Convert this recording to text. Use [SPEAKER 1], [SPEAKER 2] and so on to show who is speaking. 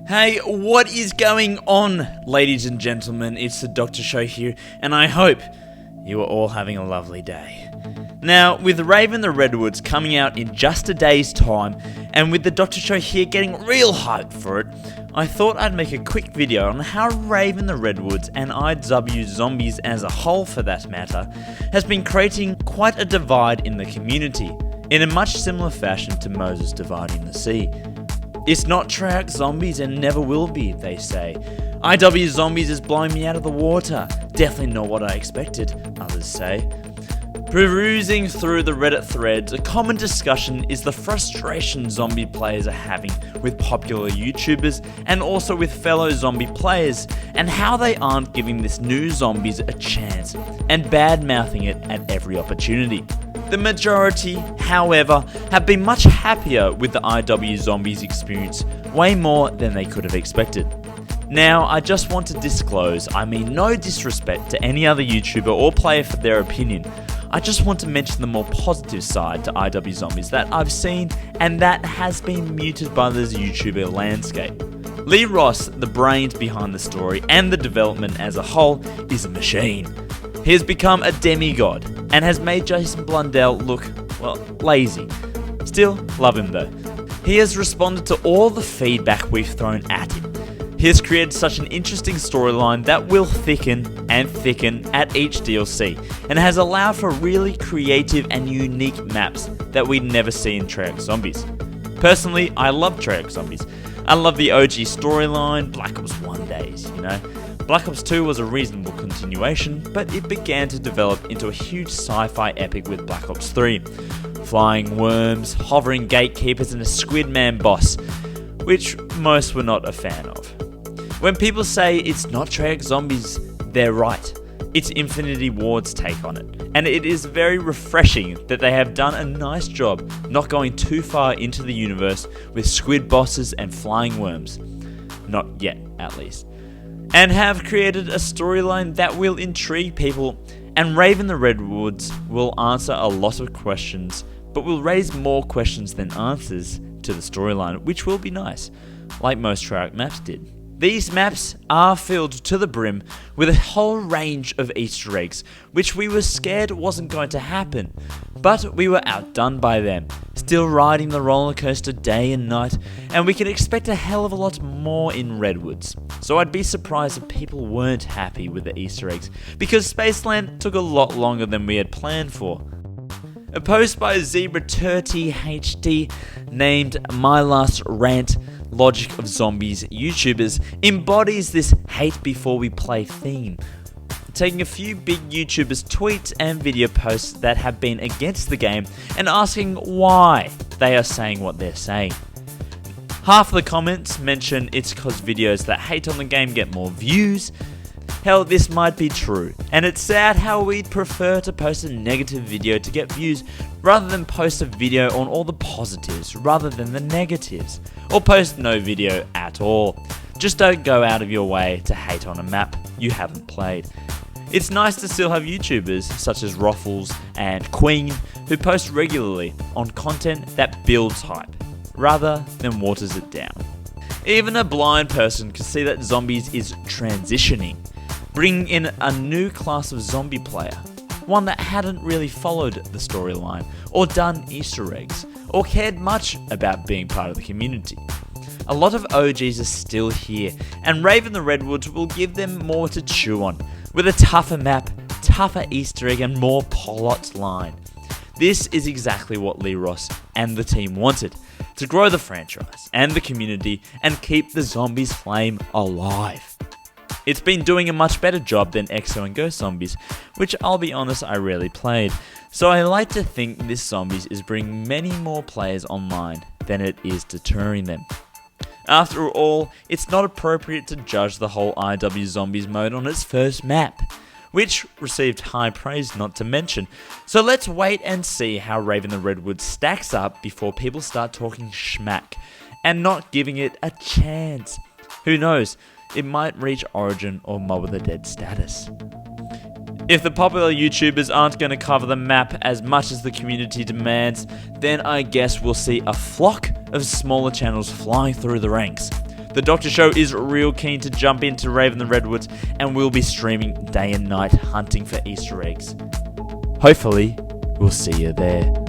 [SPEAKER 1] Hey, what is going on, ladies and gentlemen? It's the Doctor Show here, and I hope you are all having a lovely day. Now, with Rave In The Redwoods coming out in just a day's time, and with the Doctor Show here getting real hyped for it, I thought I'd make a quick video on how Rave In The Redwoods, and IW Zombies as a whole for that matter, has been creating quite a divide in the community, in a much similar fashion to Moses dividing the sea. It's not Treyarch Zombies and never will be, they say. IW Zombies is blowing me out of the water. Definitely not what I expected, others say. Perusing through the Reddit threads, a common discussion is the frustration zombie players are having with popular YouTubers and also with fellow zombie players, and how they aren't giving this new zombies a chance and bad-mouthing it at every opportunity. The majority, however, have been much happier with the IW Zombies experience, way more than they could have expected. Now, I just want to disclose, I mean no disrespect to any other YouTuber or player for their opinion. I just want to mention the more positive side to IW Zombies that I've seen and that has been muted by this YouTuber landscape. Lee Ross, the brains behind the story and the development as a whole, is a machine. He has become a demigod and has made Jason Blundell look, well, lazy. Still, love him though. He has responded to all the feedback we've thrown at him. He has created such an interesting storyline that will thicken and thicken at each DLC, and has allowed for really creative and unique maps that we'd never see in Treyarch Zombies. Personally, I love Treyarch Zombies. I love the OG storyline, Black Ops 1 days, you know. Black Ops 2 was a reasonable continuation, but it began to develop into a huge sci-fi epic with Black Ops 3. Flying worms, hovering gatekeepers and a squid man boss, which most were not a fan of. When people say it's not Treyarch Zombies, they're right. It's Infinity Ward's take on it, and it is very refreshing that they have done a nice job not going too far into the universe with squid bosses and flying worms. Not yet, at least. And have created a storyline that will intrigue people, and Rave In The Redwoods will answer a lot of questions, but will raise more questions than answers to the storyline, which will be nice, like most Treyarch maps did. These maps are filled to the brim with a whole range of Easter eggs, which we were scared wasn't going to happen, but we were outdone by them, still riding the roller coaster day and night, and we can expect a hell of a lot more in Redwoods. So I'd be surprised if people weren't happy with the Easter eggs, because Spaceland took a lot longer than we had planned for. A post by Zebra30HD named My Last Rant Logic of Zombies YouTubers embodies this hate before we play theme, taking a few big YouTubers' tweets and video posts that have been against the game and asking why they are saying what they're saying. Half of the comments mention it's cause videos that hate on the game get more views. Hell, this might be true, and it's sad how we'd prefer to post a negative video to get views rather than post a video on all the positives rather than the negatives, or post no video at all. Just don't go out of your way to hate on a map you haven't played. It's nice to still have YouTubers such as Roffles and Queen who post regularly on content that builds hype rather than waters it down. Even a blind person can see that Zombies is transitioning, bringing in a new class of zombie player, one that hadn't really followed the storyline, or done Easter eggs, or cared much about being part of the community. A lot of OGs are still here, and Rave In The Redwoods will give them more to chew on, with a tougher map, tougher Easter egg, and more plot line. This is exactly what Lee Ross and the team wanted, to grow the franchise and the community and keep the zombies flame alive. It's been doing a much better job than EXO and Ghost Zombies, which I'll be honest I rarely played, so I like to think this Zombies is bringing many more players online than it is deterring them. After all, it's not appropriate to judge the whole IW Zombies mode on its first map, which received high praise not to mention, so let's wait and see how Rave In The Redwoods stacks up before people start talking schmack and not giving it a chance. Who knows? It might reach Origin or Mob of the Dead status. If the popular YouTubers aren't going to cover the map as much as the community demands, then I guess we'll see a flock of smaller channels flying through the ranks. The Doctor Show is real keen to jump into Rave in the Redwoods, and we'll be streaming day and night hunting for Easter eggs. Hopefully, we'll see you there.